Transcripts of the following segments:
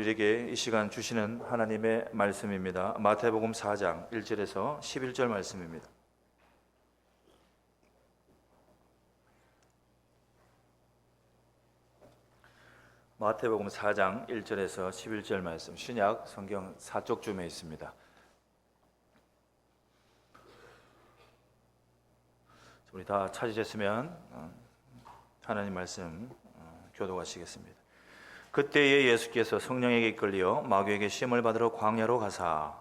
우리에게 이 시간 주시는 하나님의 말씀입니다. 마태복음 4장 1절에서 11절 말씀입니다. 마태복음 4장 1절에서 11절 말씀, 신약 성경 4쪽쯤에 있습니다. 우리 다 찾으셨으면 하나님 말씀 교도하시겠습니다. 그때에 예수께서 성령에게 이끌려 마귀에게 시험을 받으러 광야로 가사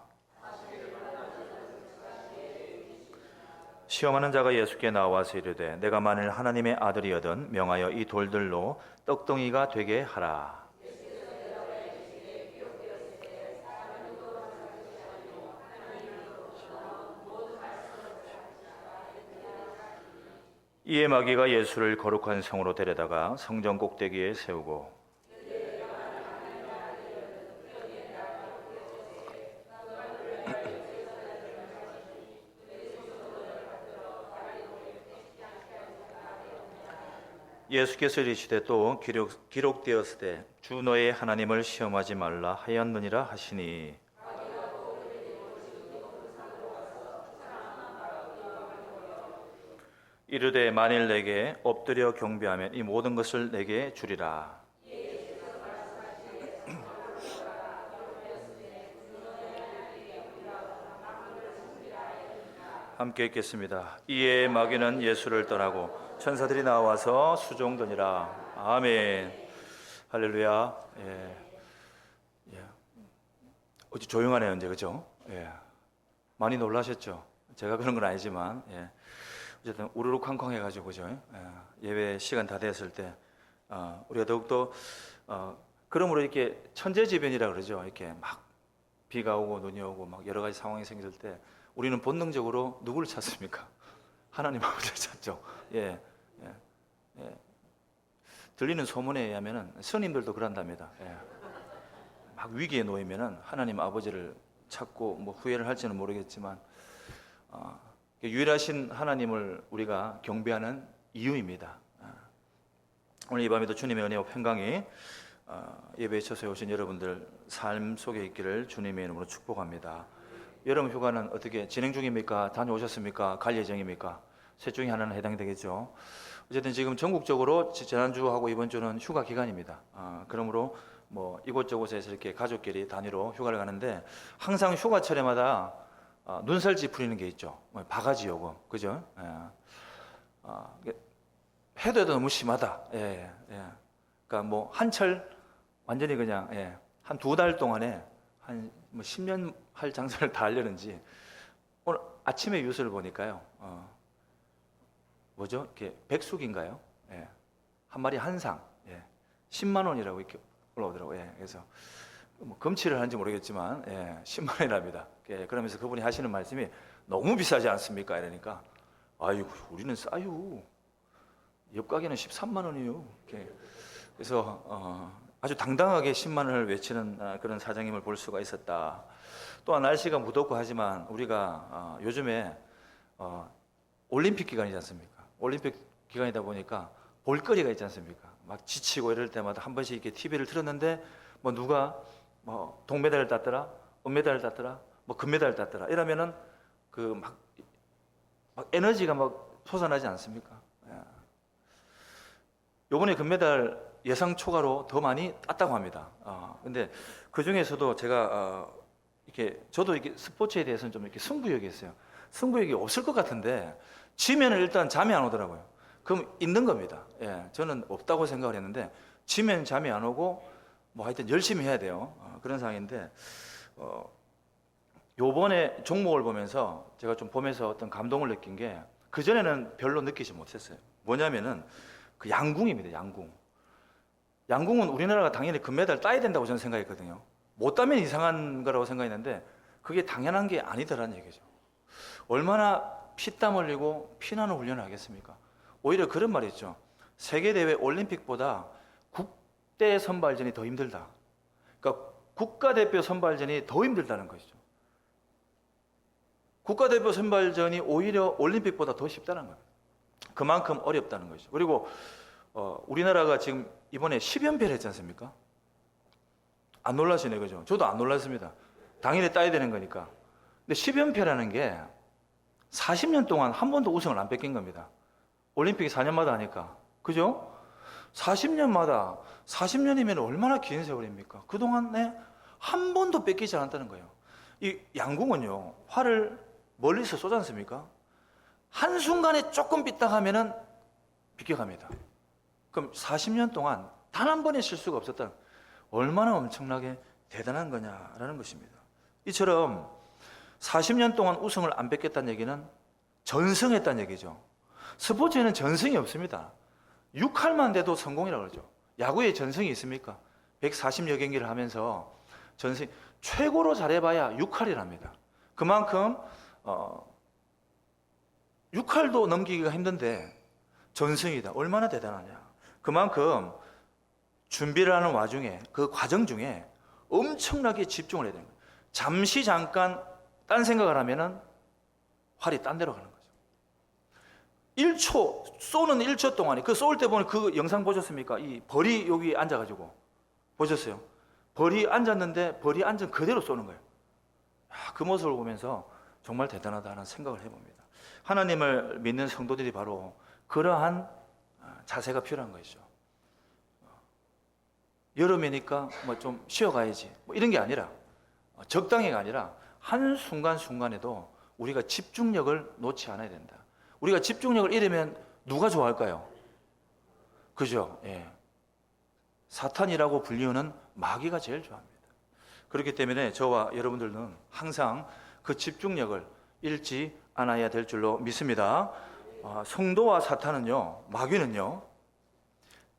시험하는 자가 예수께 나와서 이르되 내가 만일 하나님의 아들이거든 명하여 이 돌들로 떡덩이가 되게 하라. 이에 마귀가 예수를 거룩한 성으로 데려다가 성전 꼭대기에 세우고 예수께서 이르시되 또 기록되었으되 주 너의 하나님을 시험하지 말라 하였느니라 하시니 이르되 만일 내게 엎드려 경배하면 이 모든 것을 내게 주리라. 함께 읽겠습니다. 이에 마귀는 예수를 떠나고 천사들이 나와서 수종드니라. 아멘. 할렐루야. 어제 조용하네요, 이제, 그죠? 많이 놀라셨죠? 제가 그런 건 아니지만, 어쨌든 우르르쾅쾅 해가지고, 그죠? 예배 시간 다 됐을 때, 우리가 더욱더, 그러므로 이렇게 천재지변이라 그러죠. 이렇게 막 비가 오고 눈이 오고 막 여러 가지 상황이 생길 때, 우리는 본능적으로 누구를 찾습니까? 하나님 아버지를 찾죠. 들리는 소문에 의하면은 스님들도 그런답니다. 막 위기에 놓이면은 하나님 아버지를 찾고 뭐 후회를 할지는 모르겠지만 유일하신 하나님을 우리가 경배하는 이유입니다. 오늘 이 밤에도 주님의 은혜와 평강이 예배에 처소에 오신 여러분들 삶 속에 있기를 주님의 이름으로 축복합니다. 여름 휴가는 어떻게 진행 중입니까? 다녀오셨습니까? 갈 예정입니까? 셋 중에 하나는 해당되겠죠. 어쨌든 지금 전국적으로 지난주하고 이번 주는 휴가 기간입니다. 그러므로 뭐 이곳저곳에서 이렇게 가족끼리 단위로 휴가를 가는데 항상 휴가철에마다 눈살찌 풀리는 게 있죠. 바가지 요금, 그죠? 해도 너무 심하다. 그러니까 뭐 한철 완전히 그냥 한 2달 동안에 한 뭐 10년 할 장사를 다 하려는지 오늘 아침에 뉴스를 보니까요. 뭐죠? 이렇게 백숙인가요? 한 마리 한 상 10만 원이라고 이렇게 올라오더라고요. 그래서 뭐 금치를 하는지 모르겠지만 10만 원이랍니다. 그러면서 그분이 하시는 말씀이 너무 비싸지 않습니까? 이러니까 아이고 우리는 싸요. 옆 가게는 13만 원이요. 그래서 아주 당당하게 10만 원을 외치는 그런 사장님을 볼 수가 있었다. 또한 날씨가 무덥고 하지만 우리가 요즘에 올림픽 기간이지 않습니까? 올림픽 기간이다 보니까 볼거리가 있지 않습니까? 막 지치고 이럴 때마다 한 번씩 이렇게 TV를 틀었는데 뭐 누가 뭐 동메달을 땄더라, 은메달을 땄더라, 뭐 금메달을 땄더라 이러면은 그 막 에너지가 막 솟아나지 않습니까? 요번에 금메달 예상 초과로 더 많이 땄다고 합니다. 근데 그 중에서도 제가 이렇게 저도 이렇게 스포츠에 대해서는 좀 이렇게 승부욕이 있어요. 승부욕이 없을 것 같은데 지면은 일단 잠이 안 오더라고요. 그럼 있는 겁니다. 저는 없다고 생각을 했는데 지면 잠이 안 오고 뭐 하여튼 열심히 해야 돼요. 그런 상황인데 요번에 종목을 보면서 제가 좀 보면서 어떤 감동을 느낀 게 그전에는 별로 느끼지 못했어요. 뭐냐면은 그 양궁입니다. 양궁은 우리나라가 당연히 금메달 따야 된다고 저는 생각했거든요. 못 따면 이상한 거라고 생각했는데 그게 당연한 게 아니더라는 얘기죠. 얼마나 피땀 흘리고 피나는 훈련을 하겠습니까? 오히려 그런 말이 있죠. 세계대회 올림픽보다 국대 선발전이 더 힘들다. 그러니까 국가대표 선발전이 더 힘들다는 것이죠. 국가대표 선발전이 오히려 올림픽보다 더 쉽다는 거예요. 그만큼 어렵다는 것이죠. 그리고 우리나라가 지금 이번에 10연패를 했지 않습니까? 안 놀라시네, 그죠? 저도 안 놀랐습니다. 당연히 따야 되는 거니까. 근데 10연패라는 게 40년 동안 한 번도 우승을 안 뺏긴 겁니다. 올림픽이 4년마다 하니까. 그죠? 40년마다, 40년이면 얼마나 긴 세월입니까? 그동안에 한 번도 뺏기지 않았다는 거예요. 이 양궁은요, 활을 멀리서 쏘지 않습니까? 한순간에 조금 삐딱하면은 비껴갑니다. 그럼 40년 동안 단 한 번의 실수가 없었다. 얼마나 엄청나게 대단한 거냐라는 것입니다. 이처럼 40년 동안 우승을 안 뺏겼다는 얘기는 전승했다는 얘기죠. 스포츠에는 전승이 없습니다. 6할만 돼도 성공이라고 그러죠. 야구에 전승이 있습니까? 140여 경기를 하면서 전승, 최고로 잘해봐야 6할이랍니다. 그만큼 6할도 넘기기가 힘든데 전승이다. 얼마나 대단하냐. 그만큼 준비를 하는 와중에, 그 과정 중에 엄청나게 집중을 해야 되는 거예요. 잠시 잠깐 딴 생각을 하면은 활이 딴 데로 가는 거죠. 1초, 쏘는 1초 동안에, 그 쏠 때 보면 그 영상 보셨습니까? 이 벌이 여기 앉아가지고. 보셨어요? 벌이 앉았는데 벌이 앉은 그대로 쏘는 거예요. 그 모습을 보면서 정말 대단하다는 생각을 해봅니다. 하나님을 믿는 성도들이 바로 그러한 자세가 필요한 것이죠. 여름이니까 뭐 좀 쉬어가야지 뭐 이런 게 아니라, 적당히가 아니라 한순간순간에도 우리가 집중력을 놓지 않아야 된다. 우리가 집중력을 잃으면 누가 좋아할까요? 그죠? 예. 사탄이라고 불리우는 마귀가 제일 좋아합니다. 그렇기 때문에 저와 여러분들은 항상 그 집중력을 잃지 않아야 될 줄로 믿습니다. 성도와 사탄은요, 마귀는요,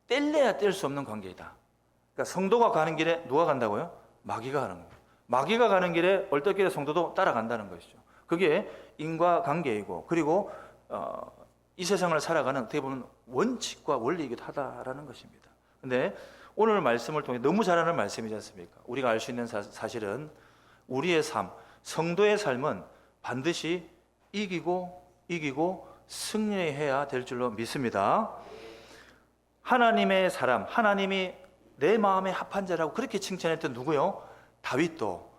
뗄래야 뗄 수 없는 관계이다. 그러니까 성도가 가는 길에 누가 간다고요? 마귀가 가는 거예요. 마귀가 가는 길에 얼떨결에 성도도 따라간다는 것이죠. 그게 인과관계이고, 그리고 이 세상을 살아가는 어떻게 보면 원칙과 원리이기도 하다라는 것입니다. 근데 오늘 말씀을 통해 너무 잘 아는 말씀이지 않습니까? 우리가 알 수 있는 사실은 우리의 삶, 성도의 삶은 반드시 이기고 승리해야 될 줄로 믿습니다. 하나님의 사람, 하나님이 내 마음에 합한 자라고 그렇게 칭찬했던 누구요? 다윗도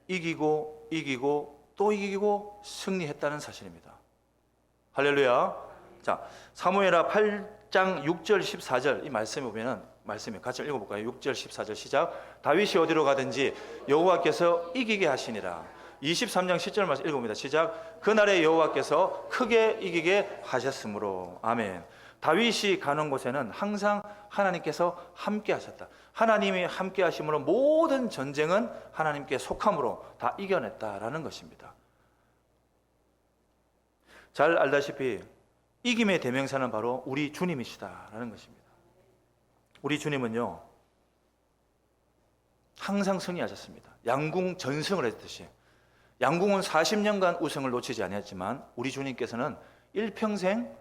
이기고 또 이기고 승리했다는 사실입니다. 할렐루야. 자, 사무엘하 8장 6절 14절 이 말씀에 보면은, 말씀에 같이 읽어볼까요? 6절 14절 시작. 다윗이 어디로 가든지 여호와께서 이기게 하시니라. 23장 10절 말씀 읽어봅니다. 시작. 그날에 여호와께서 크게 이기게 하셨으므로. 아멘. 다윗이 가는 곳에는 항상 하나님께서 함께 하셨다. 하나님이 함께 하심으로 모든 전쟁은 하나님께 속함으로 다 이겨냈다라는 것입니다. 잘 알다시피 이김의 대명사는 바로 우리 주님이시다라는 것입니다. 우리 주님은요, 항상 승리하셨습니다. 양궁 전승을 했듯이. 양궁은 40년간 우승을 놓치지 아니했지만 우리 주님께서는 일평생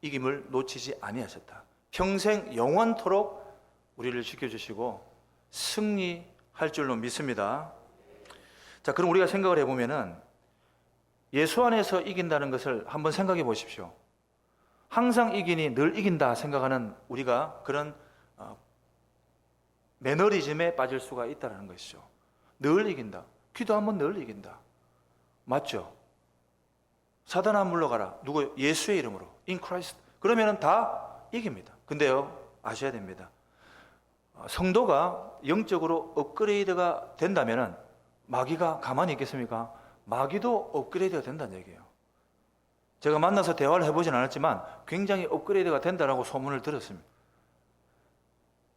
이김을 놓치지 아니하셨다. 평생 영원토록 우리를 지켜주시고 승리할 줄로 믿습니다. 자, 그럼 우리가 생각을 해보면은 예수 안에서 이긴다는 것을 한번 생각해 보십시오. 항상 이기니 늘 이긴다 생각하는 우리가 그런 매너리즘에 빠질 수가 있다는 것이죠. 늘 이긴다. 기도하면 늘 이긴다. 맞죠? 사단아 물러가라. 누구요? 예수의 이름으로. In Christ. 그러면은 다 이깁니다. 근데요, 아셔야 됩니다. 성도가 영적으로 업그레이드가 된다면은 마귀가 가만히 있겠습니까? 마귀도 업그레이드가 된다는 얘기예요. 제가 만나서 대화를 해보진 않았지만 굉장히 업그레이드가 된다라고 소문을 들었습니다.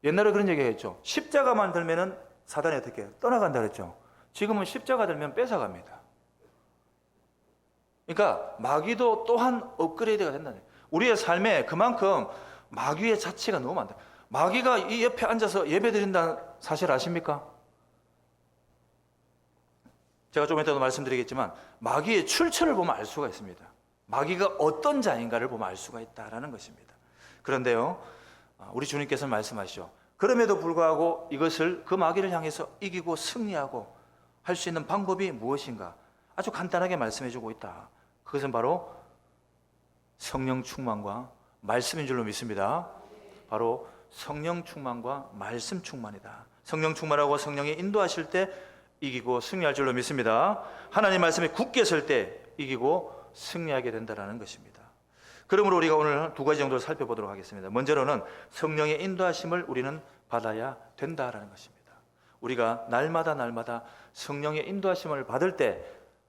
옛날에 그런 얘기 했죠. 십자가만 들면은 사단이 어떻게 해요? 떠나간다 그랬죠. 지금은 십자가 들면 뺏어갑니다. 그러니까 마귀도 또한 업그레이드가 된다는 거예요. 우리의 삶에 그만큼 마귀의 자체가 너무 많다. 마귀가 이 옆에 앉아서 예배 드린다는 사실 아십니까? 제가 좀 이따도 말씀드리겠지만 마귀의 출처를 보면 알 수가 있습니다. 마귀가 어떤 자인가를 보면 알 수가 있다라는 것입니다. 그런데요, 우리 주님께서 말씀하시죠. 그럼에도 불구하고 이것을, 그 마귀를 향해서 이기고 승리하고 할 수 있는 방법이 무엇인가? 아주 간단하게 말씀해주고 있다. 그것은 바로 성령 충만과 말씀인 줄로 믿습니다. 바로 성령 충만과 말씀 충만이다. 성령 충만하고 성령이 인도하실 때 이기고 승리할 줄로 믿습니다. 하나님 말씀에 굳게 설 때 이기고 승리하게 된다는 것입니다. 그러므로 우리가 오늘 두 가지 정도를 살펴보도록 하겠습니다. 먼저로는 성령의 인도하심을 우리는 받아야 된다라는 것입니다. 우리가 날마다 성령의 인도하심을 받을 때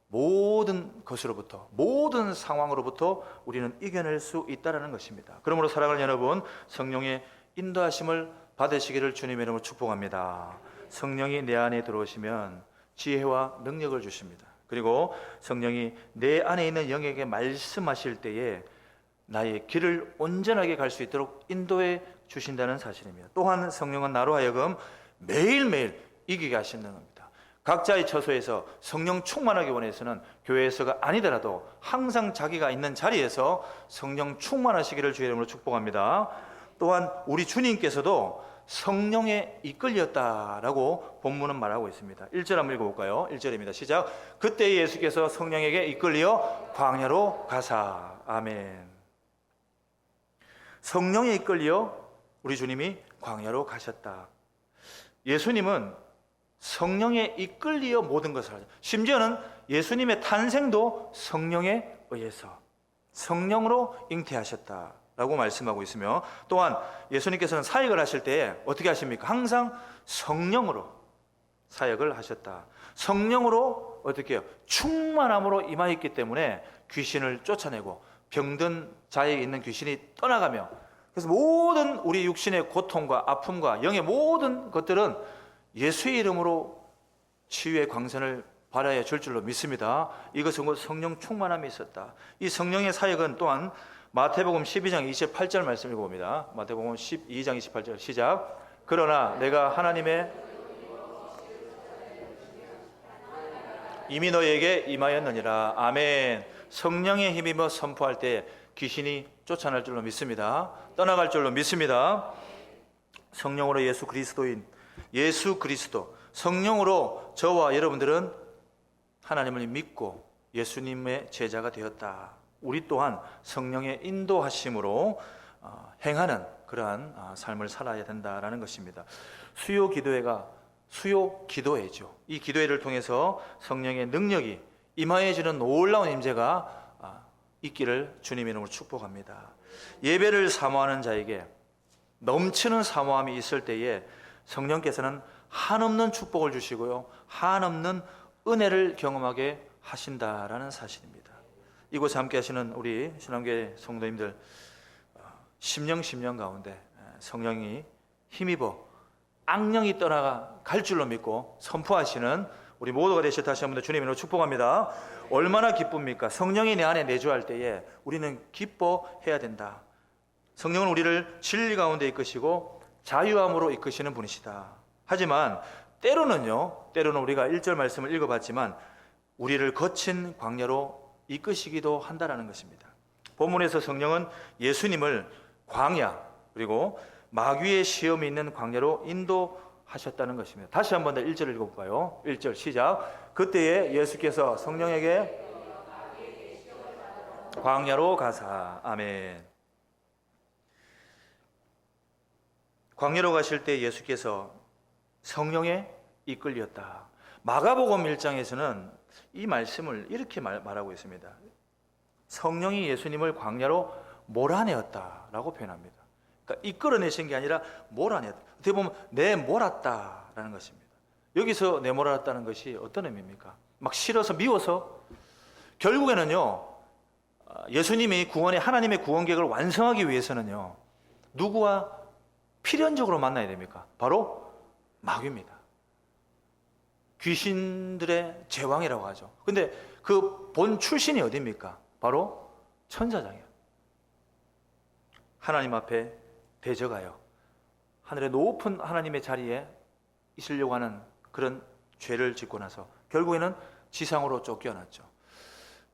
모든 것으로부터, 모든 상황으로부터 우리는 이겨낼 수 있다는 것입니다. 그러므로 사랑하는 여러분, 성령의 인도하심을 받으시기를 주님의 이름으로 축복합니다. 성령이 내 안에 들어오시면 지혜와 능력을 주십니다. 그리고 성령이 내 안에 있는 영에게 말씀하실 때에 나의 길을 온전하게 갈 수 있도록 인도해 주신다는 사실입니다. 또한 성령은 나로 하여금 매일매일 이기게 하신다는 겁니다. 각자의 처소에서 성령 충만하기 원해서는 교회에서가 아니더라도 항상 자기가 있는 자리에서 성령 충만하시기를 주의 이름으로 축복합니다. 또한 우리 주님께서도 성령에 이끌렸다라고 본문은 말하고 있습니다. 1절 한번 읽어볼까요? 1절입니다. 시작. 그때 예수께서 성령에게 이끌려 광야로 가사. 아멘. 성령에 이끌려 우리 주님이 광야로 가셨다. 예수님은 성령에 이끌려 모든 것을 하죠. 심지어는 예수님의 탄생도 성령에 의해서 성령으로 잉태하셨다라고 말씀하고 있으며, 또한 예수님께서는 사역을 하실 때 어떻게 하십니까? 항상 성령으로 사역을 하셨다. 성령으로 어떻게 해요? 충만함으로 임하였기 때문에 귀신을 쫓아내고 병든 자에 있는 귀신이 떠나가며, 그래서 모든 우리 육신의 고통과 아픔과 영의 모든 것들은 예수의 이름으로 치유의 광선을 발하여 줄 줄로 믿습니다. 이것은 성령 충만함이 있었다. 이 성령의 사역은 또한 마태복음 12장 28절 말씀 읽어봅니다. 마태복음 12장 28절 시작. 그러나 내가 하나님의 이미 너에게 임하였느니라. 아멘. 성령의 힘입어 선포할 때 귀신이 쫓아날 줄로 믿습니다. 떠나갈 줄로 믿습니다. 성령으로 예수 그리스도인, 예수 그리스도, 성령으로 저와 여러분들은 하나님을 믿고 예수님의 제자가 되었다. 우리 또한 성령의 인도하심으로 행하는 그러한 삶을 살아야 된다라는 것입니다. 수요 기도회죠. 이 기도회를 통해서 성령의 능력이 임하여지는 놀라운 임재가 있기를 주님의 이름으로 축복합니다. 예배를 사모하는 자에게 넘치는 사모함이 있을 때에 성령께서는 한없는 축복을 주시고요, 한없는 은혜를 경험하게 하신다라는 사실입니다. 이곳에 함께 하시는 우리 신앙교회 성도님들, 심령 가운데 성령이 힘입어 악령이 떠나갈 줄로 믿고 선포하시는 우리 모두가 되실 다시 한번 주님으로 축복합니다. 얼마나 기쁩니까? 성령이 내 안에 내주할 때에 우리는 기뻐해야 된다. 성령은 우리를 진리 가운데 이끄시고 자유함으로 이끄시는 분이시다. 하지만 때로는 우리가 1절 말씀을 읽어봤지만 우리를 거친 광야로 이끄시기도 한다는 것입니다. 본문에서 성령은 예수님을 광야, 그리고 마귀의 시험이 있는 광야로 인도하셨다는 것입니다. 다시 한번 더 1절 읽어볼까요? 1절 시작. 그때에 예수께서 성령에게 광야로 가사. 아멘. 광야로 가실 때 예수께서 성령에 이끌렸다. 마가복음 1장에서는 이 말씀을 이렇게 말하고 있습니다. 성령이 예수님을 광야로 몰아내었다라고 표현합니다. 그러니까 이끌어내신 게 아니라 몰아내었다. 어떻게 보면 내몰았다라는 것입니다. 여기서 내몰았다는 것이 어떤 의미입니까? 막 싫어서 미워서? 결국에는요, 예수님이 하나님의 구원 계획을 완성하기 위해서는요, 누구와 필연적으로 만나야 됩니까? 바로 마귀입니다. 귀신들의 제왕이라고 하죠. 근데 그 본 출신이 어디입니까? 바로 천사장이에요. 하나님 앞에 대적하여 하늘의 높은 하나님의 자리에 있으려고 하는 그런 죄를 짓고 나서 결국에는 지상으로 쫓겨났죠.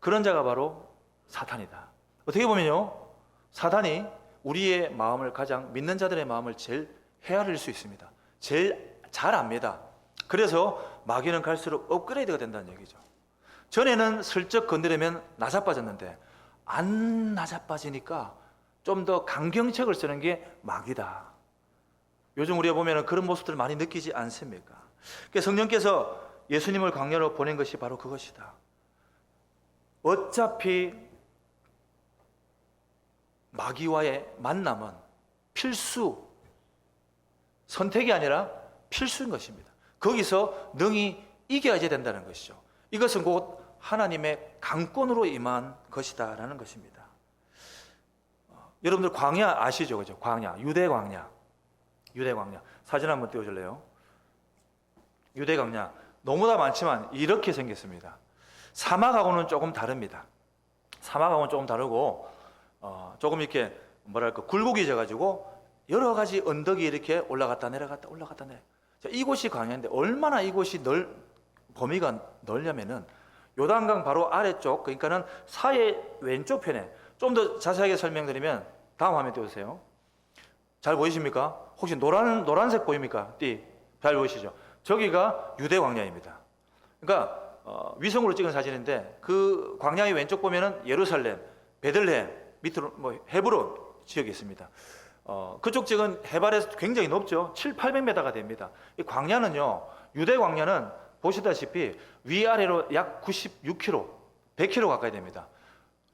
그런 자가 바로 사탄이다. 어떻게 보면요, 사탄이 우리의 마음을, 가장 믿는 자들의 마음을 제일 헤아릴 수 있습니다. 제일 잘 압니다. 그래서 마귀는 갈수록 업그레이드가 된다는 얘기죠. 전에는 슬쩍 건드리면 나자빠졌는데 안 나자빠지니까 좀 더 강경책을 쓰는 게 마귀다. 요즘 우리가 보면 그런 모습들을 많이 느끼지 않습니까? 그러니까 성령께서 예수님을 광야로 보낸 것이 바로 그것이다. 어차피 마귀와의 만남은 필수, 선택이 아니라 필수인 것입니다. 거기서 능히 이겨야지 된다는 것이죠. 이것은 곧 하나님의 강권으로 임한 것이다 라는 것입니다. 여러분들 광야 아시죠? 그죠? 광야, 유대 광야. 사진 한번 띄워줄래요? 유대 광야 너무나 많지만 이렇게 생겼습니다. 사막하고는 조금 다릅니다. 사막하고는 조금 다르고 조금 이렇게 뭐랄까 굴곡이져 가지고 여러 가지 언덕이 이렇게 올라갔다 내려갔다 내려. 자, 이곳이 광야인데 얼마나 이곳이 범위가 넓냐면은 요단강 바로 아래쪽, 그러니까는 사해 왼쪽 편에 좀 더 자세하게 설명드리면 다음 화면 띄워주세요. 잘 보이십니까? 혹시 노란색 보입니까? 잘 보이시죠? 저기가 유대 광야입니다. 그러니까 위성으로 찍은 사진인데 그 광야의 왼쪽 보면은 예루살렘, 베들레헴, 밑으로 뭐 헤브론 지역이 있습니다. 그쪽 지역은 해발에서 굉장히 높죠. 700~800m가 됩니다. 이 광야는요, 유대 광야는 보시다시피 위아래로 약 96km, 100km 가까이 됩니다.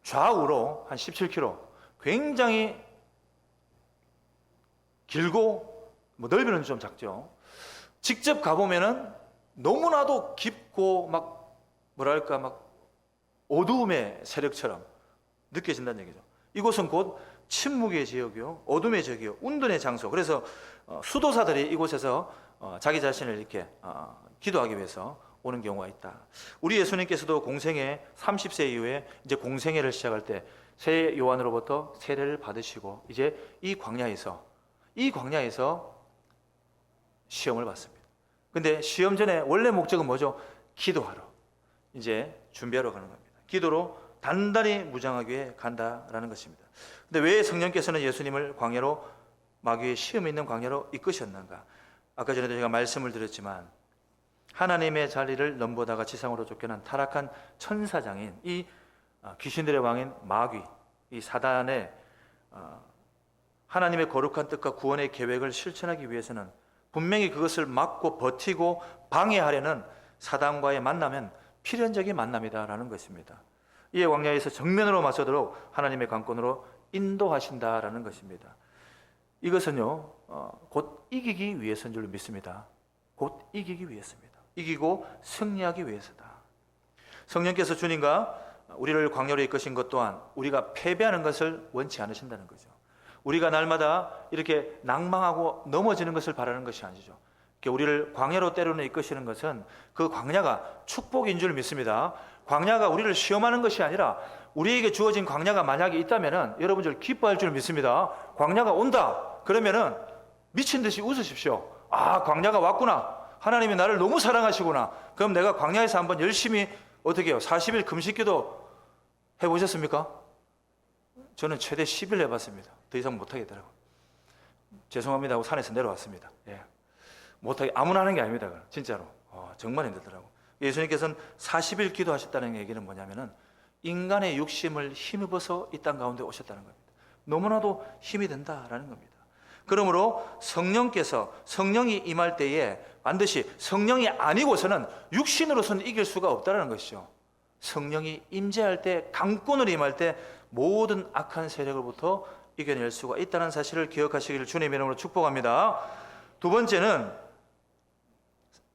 좌우로 한 17km, 굉장히 길고 뭐 넓이는 좀 작죠. 직접 가보면은 너무나도 깊고 막 뭐랄까 막 어두움의 세력처럼 느껴진다는 얘기죠. 이곳은 곧 침묵의 지역이요, 어둠의 지역이요, 운동의 장소. 그래서 수도사들이 이곳에서 자기 자신을 이렇게 기도하기 위해서 오는 경우가 있다. 우리 예수님께서도 공생애 30세 이후에 이제 공생애를 시작할 때 새 요한으로부터 세례를 받으시고 이제 이 광야에서 시험을 받습니다. 근데 시험 전에 원래 목적은 뭐죠? 기도하러 이제 준비하러 가는 겁니다. 기도로 단단히 무장하기 위해 간다라는 것입니다. 근데 왜 성령께서는 예수님을 광야로, 마귀의 시험 있는 광야로 이끄셨는가? 아까 전에도 제가 말씀을 드렸지만 하나님의 자리를 넘보다가 지상으로 쫓겨난 타락한 천사장인 이 귀신들의 왕인 마귀, 이 사단의 하나님의 거룩한 뜻과 구원의 계획을 실천하기 위해서는 분명히 그것을 막고 버티고 방해하려는 사단과의 만남은 필연적인 만남이다라는 것입니다. 이에 광야에서 정면으로 맞서도록 하나님의 강권으로 인도하신다라는 것입니다. 이것은요, 곧 이기기 위해서인 줄 믿습니다. 곧 이기기 위해서입니다. 이기고 승리하기 위해서다. 성령께서 주님과 우리를 광야로 이끄신 것 또한 우리가 패배하는 것을 원치 않으신다는 거죠. 우리가 날마다 이렇게 낭망하고 넘어지는 것을 바라는 것이 아니죠. 우리를 광야로 때로는 이끄시는 것은 그 광야가 축복인 줄 믿습니다. 광야가 우리를 시험하는 것이 아니라 우리에게 주어진 광야가 만약에 있다면은 여러분들 기뻐할 줄 믿습니다. 광야가 온다 그러면은 미친 듯이 웃으십시오. 아, 광야가 왔구나. 하나님이 나를 너무 사랑하시구나. 그럼 내가 광야에서 한번 열심히 어떻게 해요? 40일 금식기도 해보셨습니까? 저는 최대 10일 해봤습니다. 더 이상 못하겠더라고요. 죄송합니다 하고 산에서 내려왔습니다. 예. 못하게 아무나 하는 게 아닙니다. 진짜로 정말 힘들더라고요. 예수님께서는 40일 기도하셨다는 얘기는 뭐냐면은 인간의 육심을 힘입어서 이 땅 가운데 오셨다는 겁니다. 너무나도 힘이 든다라는 겁니다. 그러므로 성령이 임할 때에 반드시 성령이 아니고서는 육신으로서는 이길 수가 없다는 것이죠. 성령이 임재할 때, 강권으로 임할 때 모든 악한 세력으로부터 이겨낼 수가 있다는 사실을 기억하시기를 주님의 이름으로 축복합니다. 두 번째는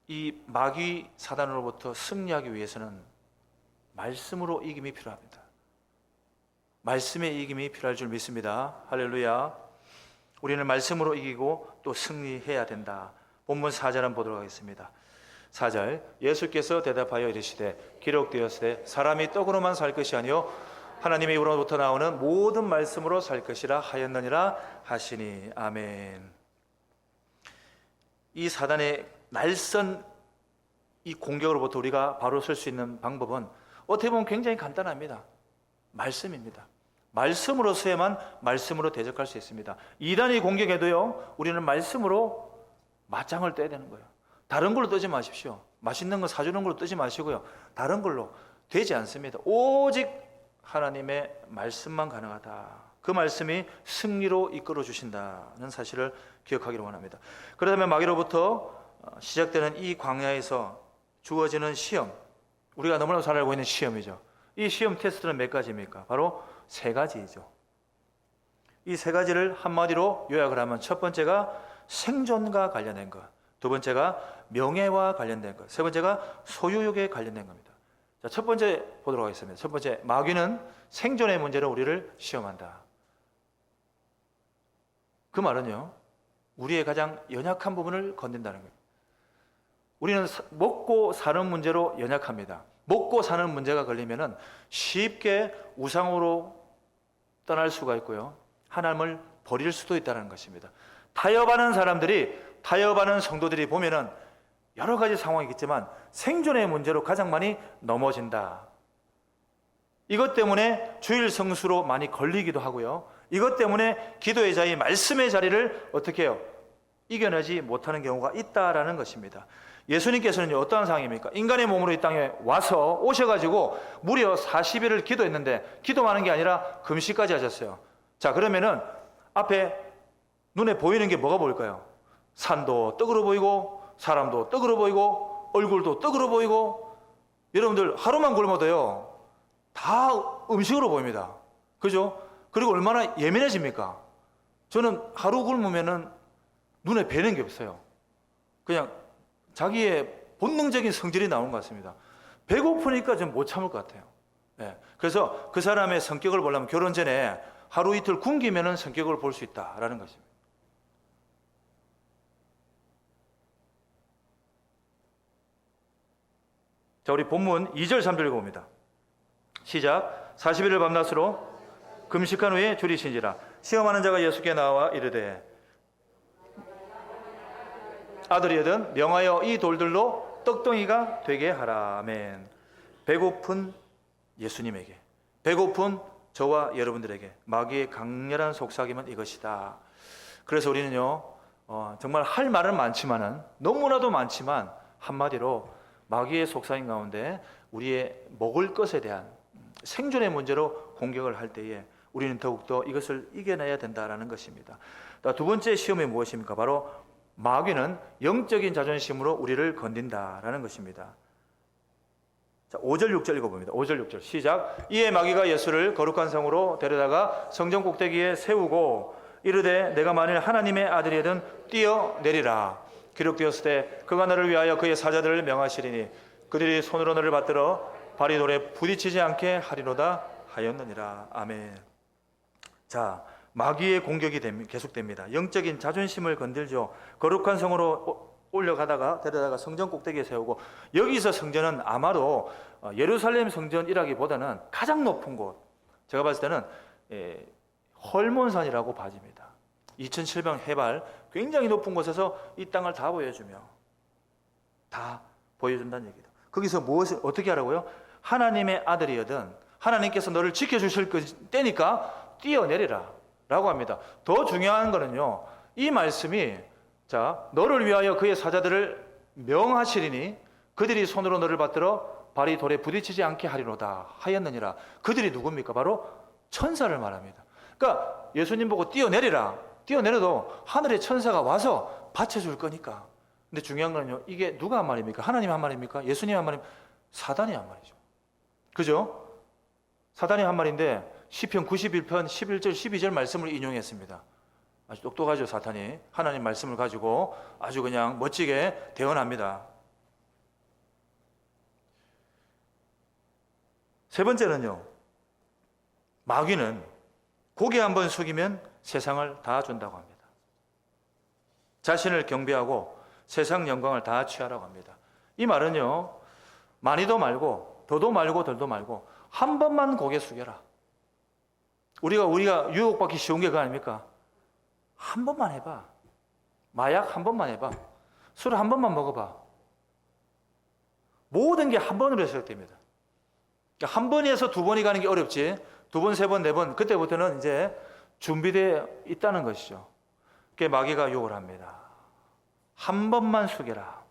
이 마귀 사단으로부터 승리하기 위해서는 말씀으로 이김이 필요합니다. 말씀의 이김이 필요할 줄 믿습니다. 할렐루야. 우리는 말씀으로 이기고 또 승리해야 된다. 본문 4절 한번 보도록 하겠습니다. 4절, 예수께서 대답하여 이르시되 기록되었으되 사람이 떡으로만 살 것이 아니요 하나님의 입으로부터 나오는 모든 말씀으로 살 것이라 하였느니라 하시니. 아멘. 이 사단의 날선 이 공격으로부터 우리가 바로 설 수 있는 방법은 어떻게 보면 굉장히 간단합니다. 말씀입니다. 말씀으로서야만 말씀으로 대적할 수 있습니다. 이단이 공격해도요, 우리는 말씀으로 맞짱을 떠야 되는 거예요. 다른 걸로 뜨지 마십시오. 맛있는 거 사주는 걸로 뜨지 마시고요. 다른 걸로 되지 않습니다. 오직 하나님의 말씀만 가능하다. 그 말씀이 승리로 이끌어 주신다는 사실을 기억하기를 원합니다. 그렇다면 마귀로부터 시작되는 이 광야에서 주어지는 시험, 우리가 너무나 잘 알고 있는 시험이죠. 이 시험 테스트는 몇 가지입니까? 바로 세 가지이죠. 이 세 가지를 한마디로 요약을 하면 첫 번째가 생존과 관련된 것, 두 번째가 명예와 관련된 것, 세 번째가 소유욕에 관련된 겁니다. 자, 첫 번째 보도록 하겠습니다. 첫 번째, 마귀는 생존의 문제로 우리를 시험한다. 그 말은요, 우리의 가장 연약한 부분을 건든다는 거예요. 우리는 먹고 사는 문제로 연약합니다. 먹고 사는 문제가 걸리면은 쉽게 우상으로 떠날 수가 있고요, 하나님을 버릴 수도 있다는 것입니다. 타협하는 사람들이, 타협하는 성도들이 보면은 여러 가지 상황이 있겠지만 생존의 문제로 가장 많이 넘어진다. 이것 때문에 주일 성수로 많이 걸리기도 하고요, 이것 때문에 기도의 자리, 말씀의 자리를 어떻게 해요? 이겨내지 못하는 경우가 있다라는 것입니다. 예수님께서는 어떠한 상황입니까? 인간의 몸으로 이 땅에 오셔가지고 무려 40일을 기도했는데, 기도하는 게 아니라 금식까지 하셨어요. 자, 그러면은 앞에 눈에 보이는 게 뭐가 보일까요? 산도 떡으로 보이고, 사람도 떡으로 보이고, 얼굴도 떡으로 보이고, 여러분들 하루만 굶어도요 다 음식으로 보입니다. 그죠? 그리고 얼마나 예민해집니까? 저는 하루 굶으면은 눈에 뵈는 게 없어요. 그냥 자기의 본능적인 성질이 나오는 것 같습니다. 배고프니까 좀 못 참을 것 같아요. 네. 그래서 그 사람의 성격을 보려면 결혼 전에 하루 이틀 굶기면은 성격을 볼 수 있다라는 것입니다. 자, 우리 본문 2절 3절 읽어봅니다. 시작. 40일을 밤낮으로 금식한 후에 줄이신지라. 시험하는 자가 예수께 나와 이르되 아들이든 명하여 이 돌들로 떡덩이가 되게 하라. 아멘. 배고픈 예수님에게, 배고픈 저와 여러분들에게 마귀의 강렬한 속삭임은 이것이다. 그래서 우리는요 정말 할 말은 많지만은, 너무나도 많지만, 한마디로 마귀의 속삭임 가운데 우리의 먹을 것에 대한 생존의 문제로 공격을 할 때에 우리는 더욱더 이것을 이겨내야 된다는 것입니다. 두 번째 시험이 무엇입니까? 바로 마귀는 영적인 자존심으로 우리를 건든다라는 것입니다. 자, 5절 6절 읽어봅니다. 5절 6절 시작. 이에 마귀가 예수를 거룩한 성으로 데려다가 성전 꼭대기에 세우고 이르되 내가 만일 하나님의 아들이든 뛰어내리라. 기록되었을 때 그가 너를 위하여 그의 사자들을 명하시리니 그들이 손으로 너를 받들어 발이 돌에 부딪히지 않게 하리로다 하였느니라. 아멘. 자, 마귀의 공격이 계속됩니다. 영적인 자존심을 건들죠. 거룩한 성으로 올려가다가 데려다가 성전 꼭대기에 세우고, 여기서 성전은 아마도 예루살렘 성전이라기보다는 가장 높은 곳, 제가 봤을 때는 헐몬산이라고 봐집니다. 2700 해발 굉장히 높은 곳에서 이 땅을 다 보여주며, 다 보여준다는 얘기다. 거기서 무엇을 어떻게 하라고요? 하나님의 아들이거든 하나님께서 너를 지켜주실 때니까 뛰어내리라 라고 합니다. 더 중요한 거는요, 이 말씀이, 자, 너를 위하여 그의 사자들을 명하시리니 그들이 손으로 너를 받들어 발이 돌에 부딪히지 않게 하리로다 하였느니라. 그들이 누굽니까? 바로 천사를 말합니다. 그러니까 예수님 보고 뛰어내리라, 뛰어내려도 하늘의 천사가 와서 받쳐줄 거니까. 근데 중요한 건요, 이게 누가 한 말입니까? 하나님 한 말입니까? 예수님 한 말입니까? 사단이 한 말이죠. 그죠? 사단이 한 말인데 시편 91편 11절 12절 말씀을 인용했습니다. 아주 똑똑하죠, 사탄이. 하나님 말씀을 가지고 아주 그냥 멋지게 대언합니다. 세 번째는요, 마귀는 고개 한번 숙이면 세상을 다 준다고 합니다. 자신을 경배하고 세상 영광을 다 취하라고 합니다. 이 말은요, 많이도 말고 더도 말고 덜도 말고 한 번만 고개 숙여라. 우리가 유혹받기 쉬운 게 그거 아닙니까? 한 번만 해봐. 마약 한 번만 해봐. 술 한 번만 먹어봐. 모든 게 한 번으로 시작됩니다. 그러니까 한 번에서 두 번이 가는 게 어렵지, 두 번, 세 번, 네 번, 그때부터는 이제 준비되어 있다는 것이죠. 그게 마귀가 유혹을 합니다. 한 번만 숙여라.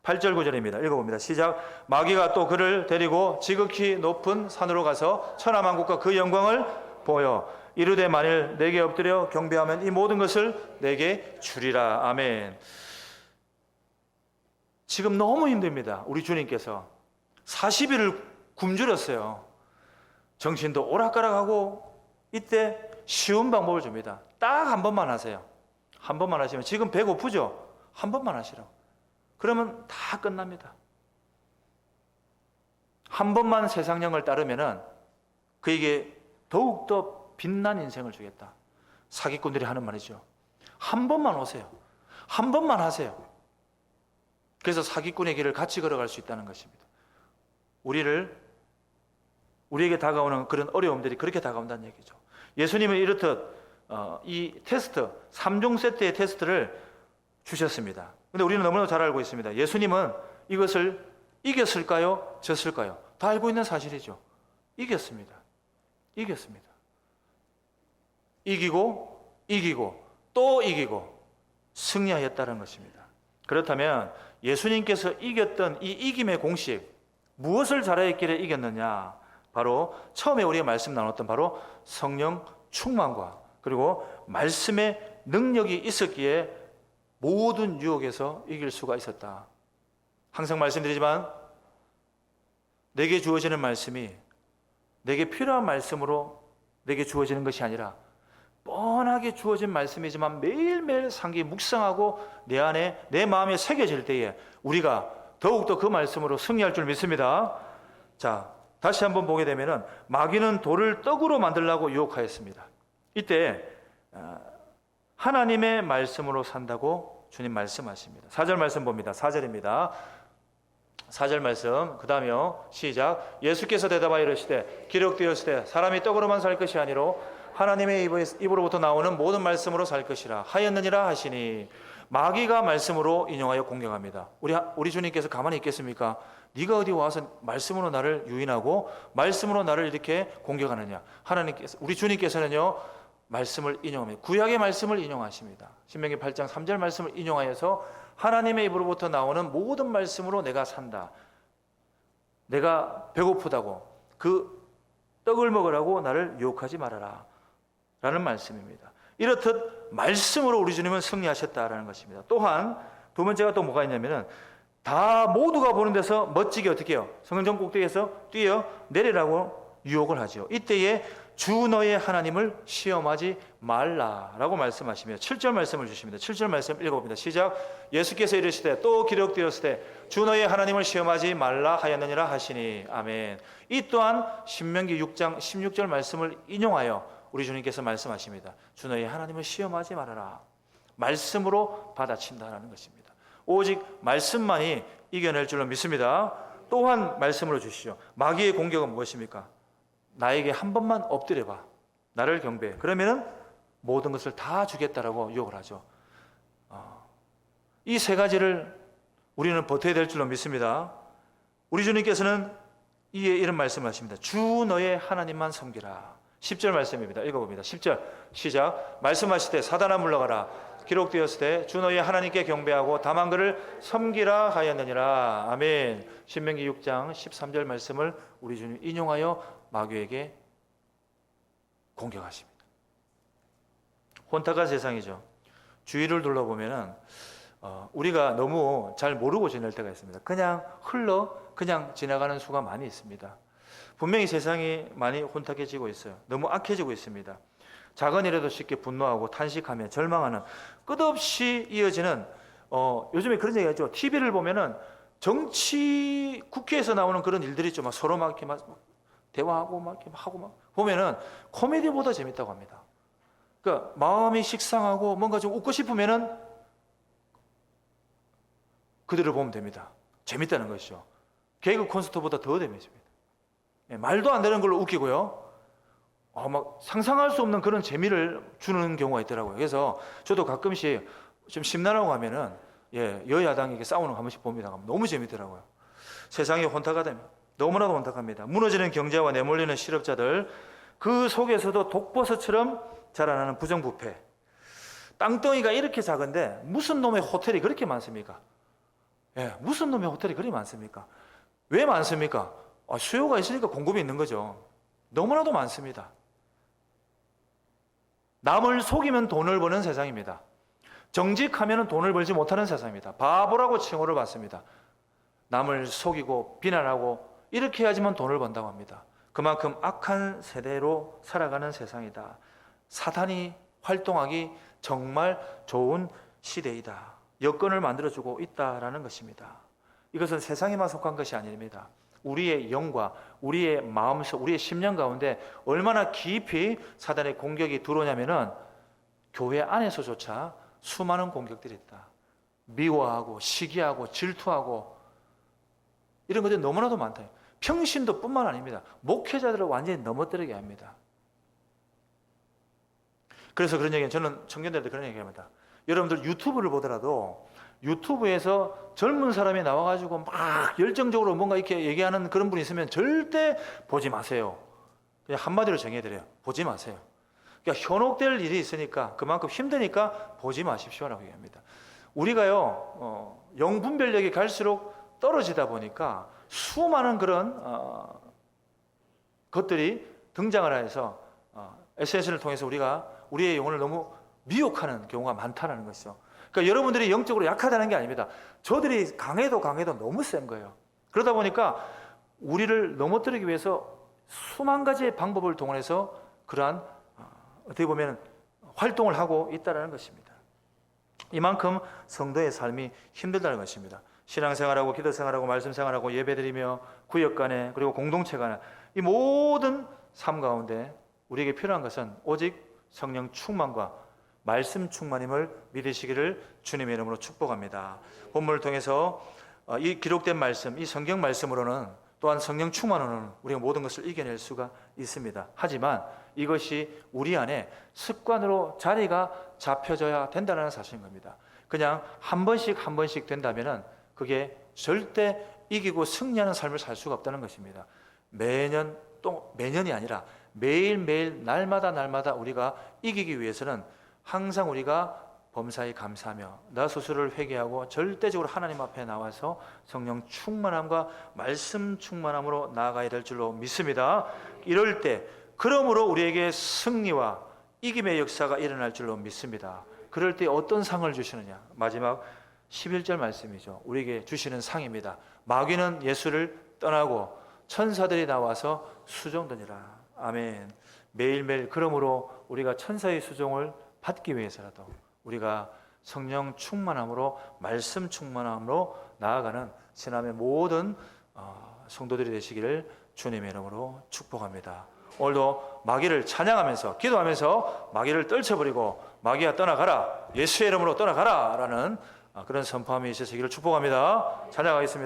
8절 9절입니다. 읽어봅니다. 시작. 마귀가 또 그를 데리고 지극히 높은 산으로 가서 천하만국과 그 영광을 보여 이르되 만일 내게 엎드려 경배하면 이 모든 것을 내게 주리라. 아멘. 지금 너무 힘듭니다. 우리 주님께서 40일을 굶주렸어요. 정신도 오락가락하고 이때 쉬운 방법을 줍니다. 딱 한 번만 하세요. 한 번만 하시면, 지금 배고프죠? 한 번만 하시라고. 그러면 다 끝납니다. 한 번만 세상령을 따르면은 그에게 더욱더 빛난 인생을 주겠다. 사기꾼들이 하는 말이죠. 한 번만 오세요. 한 번만 하세요. 그래서 사기꾼의 길을 같이 걸어갈 수 있다는 것입니다. 우리에게 다가오는 그런 어려움들이 그렇게 다가온다는 얘기죠. 예수님은 이렇듯 이 테스트, 3종 세트의 테스트를 주셨습니다. 그런데 우리는 너무나 잘 알고 있습니다. 예수님은 이것을 이겼을까요? 졌을까요? 다 알고 있는 사실이죠. 이겼습니다. 이기고 또 이기고 승리하였다는 것입니다. 그렇다면 예수님께서 이겼던 이 이김의 공식, 무엇을 잘하였기에 이겼느냐? 바로 처음에 우리가 말씀 나눴던 바로 성령 충만과 그리고 말씀의 능력이 있었기에 모든 유혹에서 이길 수가 있었다. 항상 말씀드리지만 내게 주어지는 말씀이 내게 필요한 말씀으로 내게 주어지는 것이 아니라 뻔하게 주어진 말씀이지만 매일매일 상기 묵상하고 내 안에 내 마음에 새겨질 때에 우리가 더욱더 그 말씀으로 승리할 줄 믿습니다. 자, 다시 한번 보게 되면은 마귀는 돌을 떡으로 만들려고 유혹하였습니다. 이때 하나님의 말씀으로 산다고 주님 말씀하십니다. 4절 말씀 봅니다. 4절입니다. 4절 말씀 그 다음에요. 시작. 예수께서 대답하여 이르시되 기록되었으되 사람이 떡으로만 살 것이 아니로 하나님의 입으로부터 나오는 모든 말씀으로 살 것이라 하였느니라 하시니, 마귀가 말씀으로 인용하여 공격합니다. 우리 주님께서 가만히 있겠습니까? 네가 어디 와서 말씀으로 나를 유인하고 말씀으로 나를 이렇게 공격하느냐? 하나님께서, 우리 주님께서는요 말씀을 인용합니다. 구약의 말씀을 인용하십니다. 신명기 8장 3절 말씀을 인용하여서 하나님의 입으로부터 나오는 모든 말씀으로 내가 산다. 내가 배고프다고 그 떡을 먹으라고 나를 유혹하지 말아라 라는 말씀입니다. 이렇듯 말씀으로 우리 주님은 승리하셨다라는 것입니다. 또한 두 번째가 또 뭐가 있냐면은 다 모두가 보는 데서 멋지게 어떻게 해요? 성전 꼭대기에서 뛰어 내리라고 유혹을 하죠. 이때에 주 너의 하나님을 시험하지 말라라고 말씀하시며 7절 말씀을 주십니다. 7절 말씀 읽어봅니다. 시작. 예수께서 이르시되 또 기록되었으되 주 너의 하나님을 시험하지 말라 하였느니라 하시니. 아멘. 이 또한 신명기 6장 16절 말씀을 인용하여 우리 주님께서 말씀하십니다. 주 너의 하나님을 시험하지 말아라. 말씀으로 받아친다라는 것입니다. 오직 말씀만이 이겨낼 줄로 믿습니다. 또한 말씀으로 주시죠. 마귀의 공격은 무엇입니까? 나에게 한 번만 엎드려봐. 나를 경배해. 그러면은 모든 것을 다 주겠다라고 유혹을 하죠. 이 세 가지를 우리는 버텨야 될 줄로 믿습니다. 우리 주님께서는 이에 이런 말씀을 하십니다. 주 너의 하나님만 섬기라. 10절 말씀입니다. 읽어봅니다. 10절 시작. 말씀하시되 사단아 물러가라. 기록되었으되 주 너의 하나님께 경배하고 다만 그를 섬기라 하였느니라. 아멘. 신명기 6장 13절 말씀을 우리 주님 인용하여 마귀에게 공격하십니다. 혼탁한 세상이죠. 주위를 둘러보면은 우리가 너무 잘 모르고 지낼 때가 있습니다. 그냥 지나가는 수가 많이 있습니다. 분명히 세상이 많이 혼탁해지고 있어요. 너무 악해지고 있습니다. 작은 일에도 쉽게 분노하고 탄식하며 절망하는 끝없이 이어지는 요즘에 그런 얘기가 있죠. TV를 보면은 정치 국회에서 나오는 그런 일들이 있죠. 막 서로 막 이렇게 막 대화하고 막 이렇게 하고 막 보면은 코미디보다 재밌다고 합니다. 그러니까 마음이 식상하고 뭔가 좀 웃고 싶으면은 그들을 보면 됩니다. 재밌다는 것이죠. 개그 콘서트보다 더 재밌습니다. 말도 안 되는 걸로 웃기고요. 막 상상할 수 없는 그런 재미를 주는 경우가 있더라고요. 그래서 저도 가끔씩 좀 심란하고 하면은 여야당에게 싸우는 거 한 번씩 봅니다. 너무 재밌더라고요. 세상이 혼탁하다면 너무나도 혼탁합니다. 무너지는 경제와 내몰리는 실업자들, 그 속에서도 독버섯처럼 자라나는 부정부패. 땅덩이가 이렇게 작은데 무슨 놈의 호텔이 그렇게 많습니까? 무슨 놈의 호텔이 그렇게 많습니까? 왜 많습니까? 수요가 있으니까 공급이 있는 거죠. 너무나도 많습니다. 남을 속이면 돈을 버는 세상입니다. 정직하면 돈을 벌지 못하는 세상입니다. 바보라고 칭호를 받습니다. 남을 속이고 비난하고 이렇게 해야지만 돈을 번다고 합니다. 그만큼 악한 세대로 살아가는 세상이다. 사탄이 활동하기 정말 좋은 시대이다. 여건을 만들어주고 있다라는 것입니다. 이것은 세상에만 속한 것이 아닙니다. 우리의 영과 우리의 마음속, 우리의 심령 가운데 얼마나 깊이 사단의 공격이 들어오냐면은 교회 안에서조차 수많은 공격들이 있다. 미워하고 시기하고 질투하고 이런 것들이 너무나도 많다. 평신도 뿐만 아닙니다. 목회자들을 완전히 넘어뜨리게 합니다. 그래서 그런 얘기는 저는 청년들한테 그런 얘기합니다. 여러분들 유튜브를 보더라도 유튜브에서 젊은 사람이 나와가지고 막 열정적으로 뭔가 이렇게 얘기하는 그런 분이 있으면 절대 보지 마세요. 그냥 한마디로 정해드려요. 보지 마세요. 그러니까 현혹될 일이 있으니까 그만큼 힘드니까 보지 마십시오라고 얘기합니다. 우리가요 영분별력이 갈수록 떨어지다 보니까 수많은 그런 것들이 등장을 해서 SNS를 통해서 우리가 우리의 영혼을 너무 미혹하는 경우가 많다는 것이죠. 그러니까 여러분들이 영적으로 약하다는 게 아닙니다. 저들이 강해도 너무 센 거예요. 그러다 보니까 우리를 넘어뜨리기 위해서 수만 가지의 방법을 동원해서 그러한 어떻게 보면 활동을 하고 있다는 것입니다. 이만큼 성도의 삶이 힘들다는 것입니다. 신앙생활하고 기도생활하고 말씀생활하고 예배드리며 구역 간에 그리고 공동체 간에 이 모든 삶 가운데 우리에게 필요한 것은 오직 성령 충만과 말씀 충만임을 믿으시기를 주님의 이름으로 축복합니다. 본문을 통해서 이 기록된 말씀, 이 성경 말씀으로는 또한 성령 충만으로는 우리가 모든 것을 이겨낼 수가 있습니다. 하지만 이것이 우리 안에 습관으로 자리가 잡혀져야 된다는 사실인 겁니다. 그냥 한 번씩 된다면 그게 절대 이기고 승리하는 삶을 살 수가 없다는 것입니다. 매년 또 매년이 아니라 매일매일 날마다 우리가 이기기 위해서는 항상 우리가 범사에 감사하며 나 스스로를 회개하고 절대적으로 하나님 앞에 나와서 성령 충만함과 말씀 충만함으로 나아가야 될 줄로 믿습니다. 이럴 때 그러므로 우리에게 승리와 이김의 역사가 일어날 줄로 믿습니다. 그럴 때 어떤 상을 주시느냐? 마지막 11절 말씀이죠. 우리에게 주시는 상입니다. 마귀는 예수를 떠나고 천사들이 나와서 수종드니라. 아멘. 매일매일 그러므로 우리가 천사의 수종을 받기 위해서라도 우리가 성령 충만함으로 말씀 충만함으로 나아가는 지난해 모든 성도들이 되시기를 주님의 이름으로 축복합니다. 오늘도 마귀를 찬양하면서 기도하면서 마귀를 떨쳐버리고 마귀야 떠나가라, 예수의 이름으로 떠나가라 라는 그런 선포함이 있으시기를 축복합니다. 찬양하겠습니다.